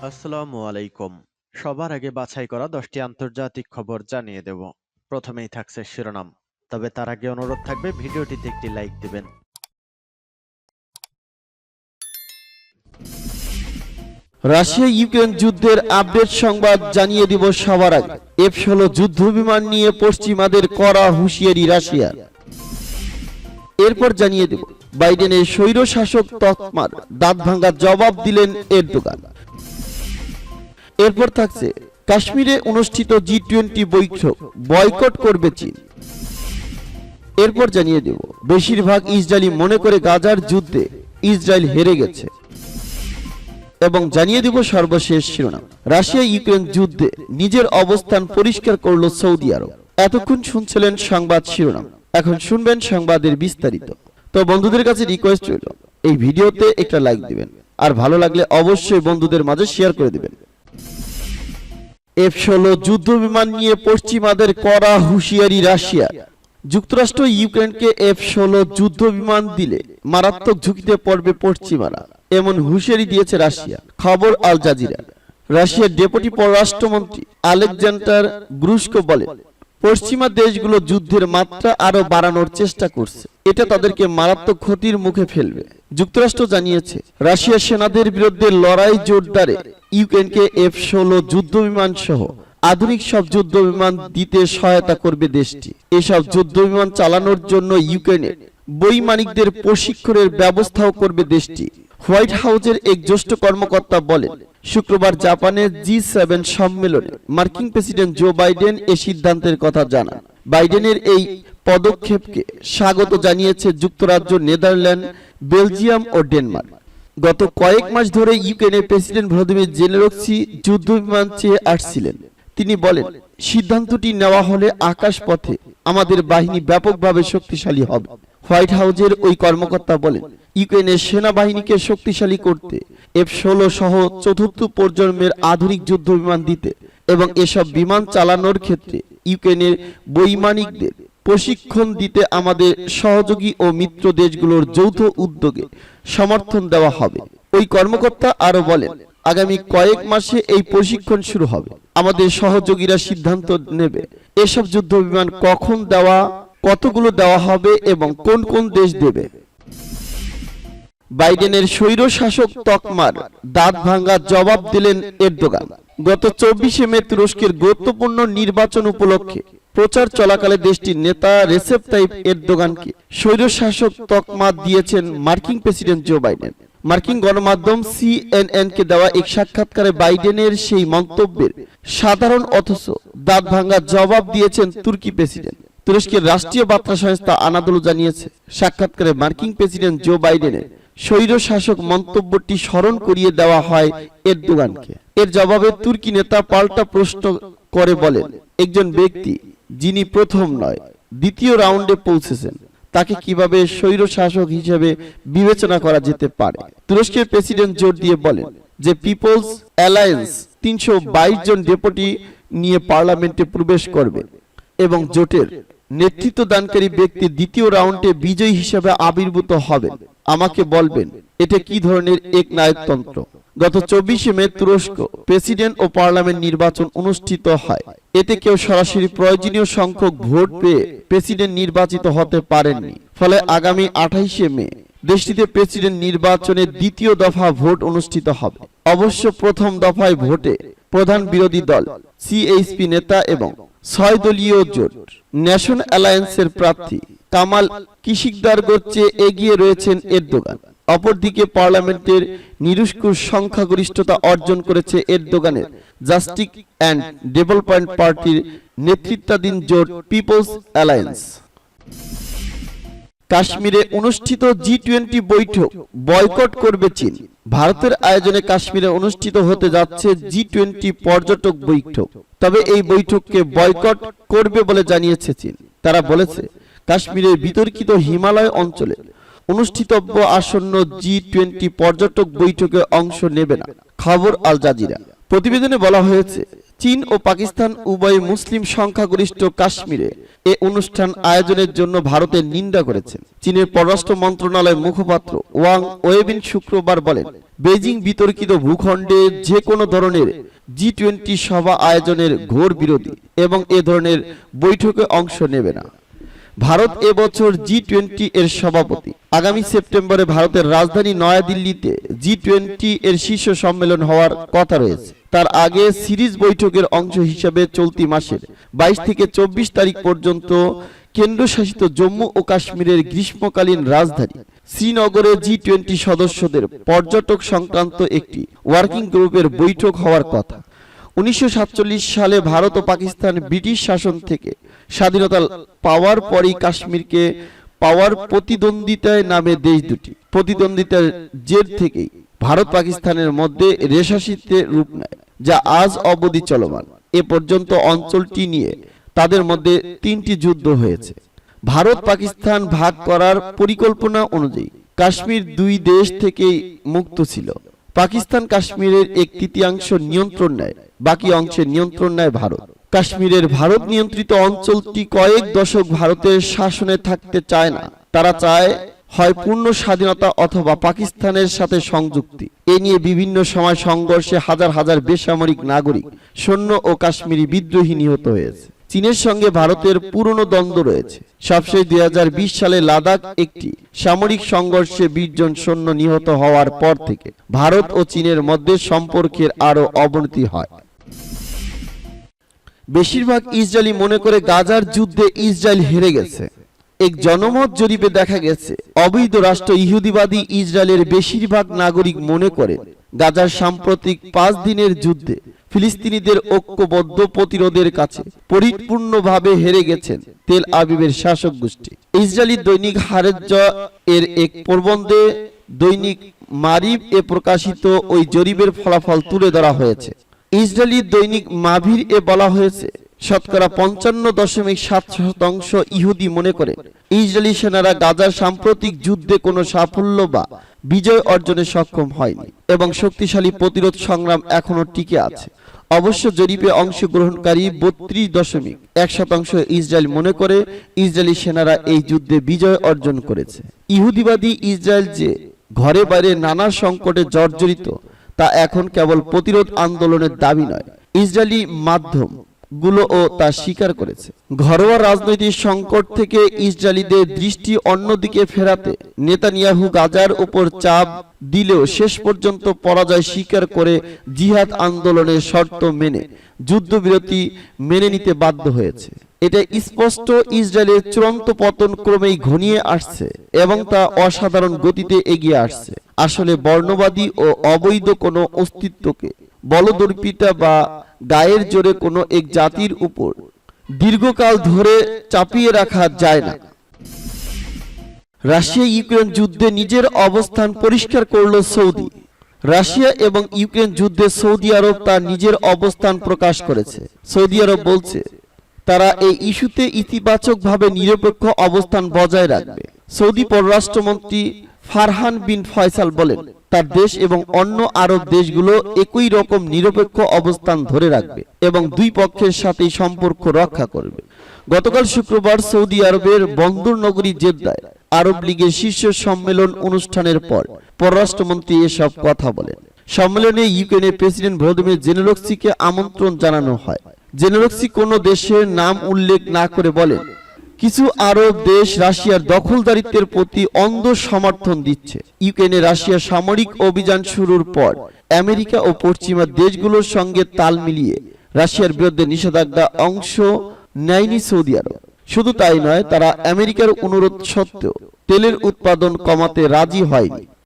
আসসালামু আলাইকুম। সবার আগে বাছাই করা 10টি আন্তর্জাতিক খবর জানিয়ে দেব। প্রথমেই থাকছে শিরোনাম। তবে তার আগে অনুরোধ থাকবে ভিডিওটিতে একটি লাইক দিবেন। রাশিয়া ইউক্রেন যুদ্ধের আপডেট সংবাদ জানিয়ে দিব সবার আগে। F-16 যুদ্ধবিমান নিয়ে পশ্চিমাদের কড়া হুঁশিয়ারি রাশিয়ার। এরপর জানিয়ে দেব বাইডেনের স্বৈরশাসক তকমার দাঁত ভাঙা জবাব দিলেন এরদোগান। এরপর থাকছে কাশ্মীরে অনুষ্ঠিত G20 বৈঠক বয়কট করবে চীন। এরপর জানিয়ে দেব বেশিরভাগ ইসরায়েলি মনে করে গাজার যুদ্ধে ইসরায়েল হেরে গেছে। এবং জানিয়ে দিব সর্বশেষ শিরোনাম, রাশিয়া ইউক্রেন যুদ্ধে নিজের অবস্থান পরিষ্কার করল সৌদি আরব। এতক্ষণ শুনছিলেন সংবাদ শিরোনাম, এখন শুনবেন সংবাদের বিস্তারিত। তো বন্ধুদের কাছে রিকোয়েস্ট রইল এই ভিডিওতে একটা লাইক দিবেন, আর ভালো লাগলে অবশ্যই বন্ধুদের মাঝে শেয়ার করে দিবেন। F-16 যুদ্ধবিমান নিয়ে পশ্চিমাদের কড়া হুঁশিয়ারি রাশিয়া। যুক্তরাষ্ট্র ইউক্রেনকে F-16 যুদ্ধবিমান দিলে মারাত্মক ঝুঁকিতে পড়বে পশ্চিমারা, এমন হুঁশিয়ারি দিয়েছে রাশিয়া। খবর আল জাজিরা। রাশিয়ার ডেপুটি পররাষ্ট্রমন্ত্রী আলেকজান্ডার গ্রুশকো বলেন, পশ্চিমা দেশগুলো যুদ্ধের মাত্রা আরো বাড়ানোর চেষ্টা করছে, এটা তাদেরকে মারাত্মক ক্ষতির মুখে ফেলবে। যুক্তরাষ্ট্র জানিয়েছে রাশিয়ার সেনাদের বিরুদ্ধে লড়াই জোরদারে ইউক্রেনকে F-16 যুদ্ধবিমান সহ আধুনিক সব যুদ্ধবিমান দিতে সহায়তা করবে দেশটি। এসব যুদ্ধবিমান চালানোর জন্য ইউক্রেনের বৈমানিকদের প্রশিক্ষণের ব্যবস্থাও করবে দেশটি। হোয়াইট হাউসের এক জ্যেষ্ঠ কর্মকর্তা বলেন, শুক্রবার জাপানের G7 সম্মেলনে মার্কিন প্রেসিডেন্ট জো বাইডেন এই সিদ্ধান্তের কথা জানান। বাইডেনের এই পদক্ষেপকে স্বাগত জানিয়েছে যুক্তরাজ্য, নেদারল্যান্ড, বেলজিয়াম ও ডেনমার্ক। গত কয়েক মাস ধরে ইউক্রেনের প্রেসিডেন্ট ভলোদিমির জেলেনস্কি যুদ্ধবিমান চেয়ে আসছিলেন। তিনি বলেন, সিদ্ধান্তটি নেওয়া হলে আকাশপথে আমাদের বাহিনী ব্যাপকভাবে শক্তিশালী হবে। হোয়াইট হাউসের ওই কর্মকর্তা বলেন, ইউক্রেনের সেনাবাহিনীকে শক্তিশালী করতে F-16 সহ চতুর্থ প্রজন্মের আধুনিক যুদ্ধবিমান দিতে এবং এসব বিমান চালানোর ক্ষেত্রে ইউক্রেনের বৈমানিকদের প্রশিক্ষণ দিতে আমাদের সহযোগী ও মিত্র দেশগুলোর যৌথ উদ্যোগে সমর্থন দেওয়া হবে। ওই কর্মকর্তা আরো বলেন, আগামী কয়েক মাসে এই প্রশিক্ষণ শুরু হবে। আমাদের সহযোগীরা সিদ্ধান্ত নেবে এসব যুদ্ধবিমান কখন দেওয়া, কতগুলো দেওয়া হবে এবং কোন কোন দেশ দেবে। বাইডেনের স্বৈরশাসক তকমার দাঁত ভাঙা জবাব দিলেন এরদোগান। গত 24 মে তুরস্কের গুরুত্বপূর্ণ নির্বাচন উপলক্ষে প্রচার চলাকালে দেশটির নেতা রেসেপ তাইপ এরদোগানকে স্বৈরশাসক তকমা দিয়েছেন মার্কিন প্রেসিডেন্ট জো বাইডেন। মার্কিন গণমাধ্যম CNN কে দেওয়া এক সাক্ষাৎকারে বাইডেনের সেই মন্তব্যের সাধারণ অথচ দাঁত ভাঙা জবাব দিয়েছেন তুর্কি প্রেসিডেন্ট। তুরস্কের রাষ্ট্রীয় বার্তা সংস্থা আনাদোলু জানিয়েছে, সাক্ষাৎকারে মার্কিন প্রেসিডেন্ট জো বাইডেনের স্বৈরশাসক মন্তব্যটি স্মরণ করিয়ে দেওয়া হয় এরদোগানকে। এর জবাবে তুর্কি নেতা পাল্টা প্রশ্ন করে বলেন, একজন ব্যক্তি যিনি প্রথম নয় দ্বিতীয় রাউন্ডে পৌঁছেছেন তাকে কিভাবে স্বৈরশাসক হিসেবে বিবেচনা করা যেতে পারে। তুরস্কের প্রেসিডেন্ট জোর দিয়ে বলেন যে পিপলস অ্যালায়েন্স 322 জন ডেপুটি নিয়ে পার্লামেন্টে প্রবেশ করবে এবং জোটের নেতৃত্ব দানকারী ব্যক্তি দ্বিতীয় রাউন্ডে বিজয়ী হিসেবে আবির্ভূত হবেন। আমাকে বলবেন এটা কি ধরনের এক নায়কতন্ত্র। গত 24 মে তুরস্ক প্রেসিডেন্ট ও পার্লামেন্ট নির্বাচন অনুষ্ঠিত হয়। এতে কেউ সরাসরি প্রয়োজনীয় সংখ্যক ভোট পেয়ে প্রেসিডেন্ট নির্বাচিত হতে পারেননি। ফলে আগামী 28 মে দেশটিতে প্রেসিডেন্ট নির্বাচনের দ্বিতীয় দফা ভোট অনুষ্ঠিত হবে। অবশ্য প্রথম দফায় ভোটে প্রধান বিরোধী দল CHP নেতা এবং 6 দলীয় জোট ন্যাশন অ্যালায়েন্সের প্রার্থী কামাল কিলিচদারোগের চেয়ে এগিয়ে রয়েছেন এরদোগান। অপরদিকে পার্লামেন্টের নিরঙ্কুশ সংখ্যাগরিষ্ঠতা অর্জন করেছে এরদোগানের জাস্টিস অ্যান্ড ডেভেলপমেন্ট পার্টির নেতৃত্বাধীন জোট পিপলস অ্যালায়েন্স। কাশ্মীরে অনুষ্ঠিত G20 বৈঠক বয়কট করবে চীন। ভারতের আয়োজনে কাশ্মীরে অনুষ্ঠিত হতে যাচ্ছে G20 পর্যটক বৈঠক, তবে এই বৈঠককে বয়কট করবে বলে জানিয়েছে চীন। তারা বলেছে কাশ্মীরের বিতর্কিত হিমালয় অঞ্চলে অনুষ্ঠিতব্য আসন্ন G20 পর্যটক বৈঠকে অংশ নেবে না। খবর আল জাজিরা। প্রতিবেদনে বলা হয়েছে, চীন ও পাকিস্তান উভয় মুসলিম সংখ্যাগরিষ্ঠ কাশ্মীরে এ অনুষ্ঠান আয়োজনের জন্য ভারতের নিন্দা করেছেন। চীনের পররাষ্ট্র মন্ত্রণালয়ের মুখপাত্র ওয়াং ওয়েবিন শুক্রবার বলেন, বেজিং বিতর্কিত ভূখণ্ডে যে কোনো ধরনের G20 সভা আয়োজনের ঘোর বিরোধী এবং এ ধরনের বৈঠকে অংশ নেবে না। ভারত এবছর G20 এর সভাপতি। আগামী সেপ্টেম্বরে ভারতের রাজধানী নয়াদিল্লিতে G20 এর শীর্ষ সম্মেলন হওয়ার কথা রয়েছে। তার আগে সিরিজ বৈঠকের অংশ হিসেবে চলতি মাসের 22 থেকে 24 তারিখ পর্যন্ত কেন্দ্রশাসিত জম্মু ও কাশ্মীরের গ্রীষ্মকালীন রাজধানী শ্রীনগরে G20 সদস্যদের পর্যটক সংক্রান্ত একটি ওয়ার্কিং গ্রুপের বৈঠক হওয়ার কথা। 1947 সালে ভারত ও পাকিস্তান ব্রিটিশ শাসন থেকে স্বাধীনতা পাওয়ার পরই কাশ্মীরকে পাওয়ার প্রতিদ্বন্দ্বিতায় নামে দেশ দুটি। প্রতিদ্বন্দ্বিতার জের থেকেই ভারত পাকিস্তানের মধ্যে রেশাশিতে রূপ নেয়, যা আজ অবধি চলমান। এ পর্যন্ত অঞ্চলটি নিয়ে তাদের মধ্যে 3টি যুদ্ধ হয়েছে। ভারত পাকিস্তান ভাগ করার পরিকল্পনা অনুযায়ী কাশ্মীর দুই দেশ থেকেই মুক্ত ছিল। পাকিস্তান কাশ্মীরের 1/3 নিয়ন্ত্রণ নেয়, বাকি অংশের নিয়ন্ত্রণ নেয় ভারত। কাশ্মীরের ভারত নিয়ন্ত্রিত অঞ্চলটি কয়েক দশক ভারতের শাসনে থাকতে চায় না। তারা চায় হয় পূর্ণ স্বাধীনতা অথবা পাকিস্তানের সাথে সংযুক্তি। এ নিয়ে বিভিন্ন সময় সংঘর্ষে হাজার হাজার বেসামরিক নাগরিক, সৈন্য ও কাশ্মীরি বিদ্রোহী নিহত হয়েছে। চীনের সঙ্গে ভারতের পুরনো দ্বন্দ্ব রয়েছে। সবশেষ 2020 সালে লাদাখ একটি সামরিক সংঘর্ষে 20 জন সৈন্য নিহত হওয়ার পর থেকে ভারত ও চীনের মধ্যে সম্পর্কের আরো অবনতি হয়। বেশিরভাগ ইসরায়েলি মনে করে গাজার যুদ্ধে ইসরায়েল হেরে গেছে। এক জনমত জরিপে দেখা গেছে অবৈধ রাষ্ট্র ইহুদিবাদী ইসরায়েলের বেশিরভাগ নাগরিক মনে করেন গাজার সাম্প্রতিক 5 দিনের যুদ্ধে ফিলিস্তিনিদের ঐক্যবদ্ধ প্রতিরোধের কাছে পরিপূর্ণভাবে হেরে গেছেন তেল আবিবের শাসক গোষ্ঠী। ইসরায়েলি দৈনিক হারেজ এর এক প্রবন্ধে দৈনিক মারিব এ প্রকাশিত ওই জরিপের ফলাফল তুলে ধরা হয়েছে। ইসরায়েলি দৈনিক মাভির এ বলা হয়েছে শতকরা 55.7% ইহুদি মনে করে ইসরায়েলি সেনারা গাজার সাম্প্রতিক যুদ্ধে কোনো সাফল্য বা বিজয় অর্জনে সক্ষম হয়নি এবং শক্তিশালী প্রতিরোধ সংগ্রাম এখনো টিকে আছে। অবশ্য জরিপে অংশগ্রহণকারী 32.1% ইসরায়েল মনে করে ইসরায়েলি সেনারা এই যুদ্ধে বিজয় অর্জন করেছে। ইহুদিবাদী ইসরায়েল যে ঘরে বাইরে নানা সংকটে জর্জরিত তা এখন কেবল প্রতিরোধ আন্দোলনের দাবি নয়, ইসরায়েলি মাধ্যম গুলোও তা স্বীকার করেছে। ঘরোয়া রাজনৈতিক সংকট থেকে ইসরায়েলিদের দৃষ্টি অন্যদিকে ফেরাতে নেতানিয়াহু গাজার উপর চাপ দিলেও শেষ পর্যন্ত পরাজয় স্বীকার করে জিহাদ আন্দোলনের শর্ত মেনে যুদ্ধবিরতি মেনে নিতে বাধ্য হয়েছে। এটা স্পষ্ট ইসরায়েলের চূড়ান্ত পতন ক্রমেই ঘনিয়ে আসছে এবং তা অসাধারণ গতিতে এগিয়ে আসছে। আসলে বর্ণবাদী ও অবৈধ কোনো অস্তিত্বকে বলদর্পিতা বা গায়ের জোরে কোনো এক জাতির উপর দীর্ঘকাল ধরে চাপিয়ে রাখা যায় না। রাশিয়া ইউক্রেন যুদ্ধে নিজের অবস্থান পরিষ্কার করল সৌদি। রাশিয়া এবং ইউক্রেন যুদ্ধে সৌদি আরব তার নিজের অবস্থান প্রকাশ করেছে। সৌদি আরব বলছে তারা এই ইস্যুতে ইতিবাচকভাবে নিরপেক্ষ অবস্থান বজায় রাখবে। সৌদি পররাষ্ট্রমন্ত্রী ফারহান বিন ফয়সাল বলেন তার দেশ এবং অন্য আরব দেশগুলো একই রকম নিরপেক্ষ অবস্থান ধরে রাখবে এবং দুই পক্ষের সাথেই সম্পর্ক রক্ষা করবে। গতকাল শুক্রবার সৌদি আরবের বন্দর নগরী জেদ্দায় আরব লীগের শীর্ষ সম্মেলন অনুষ্ঠানের পর পররাষ্ট্রমন্ত্রী এসব কথা বলেন। সম্মেলনে ইউক্রেনের প্রেসিডেন্ট ভলোদিমির জেলেনস্কিকে আমন্ত্রণ জানানো হয়। জেলেনস্কি কোনো দেশের নাম উল্লেখ না করে বলেন কিছু আরব দেশ রাশিয়ার দখলদারিত্বের প্রতি অন্ধ সমর্থন দিচ্ছে। ইউক্রেনে রাশিয়ার সামরিক অভিযান শুরুর পর আমেরিকা ও পশ্চিমা দেশগুলোর সঙ্গে তাল মিলিয়ে রাশিয়ার বিরুদ্ধে নিষেধাজ্ঞা অংশ নেয়নি সৌদি আরব। শুধু তাই নয়, তারা আমেরিকার অনুরোধ সত্ত্বেও তেলের উৎপাদন কমাতে রাজি হয়নি।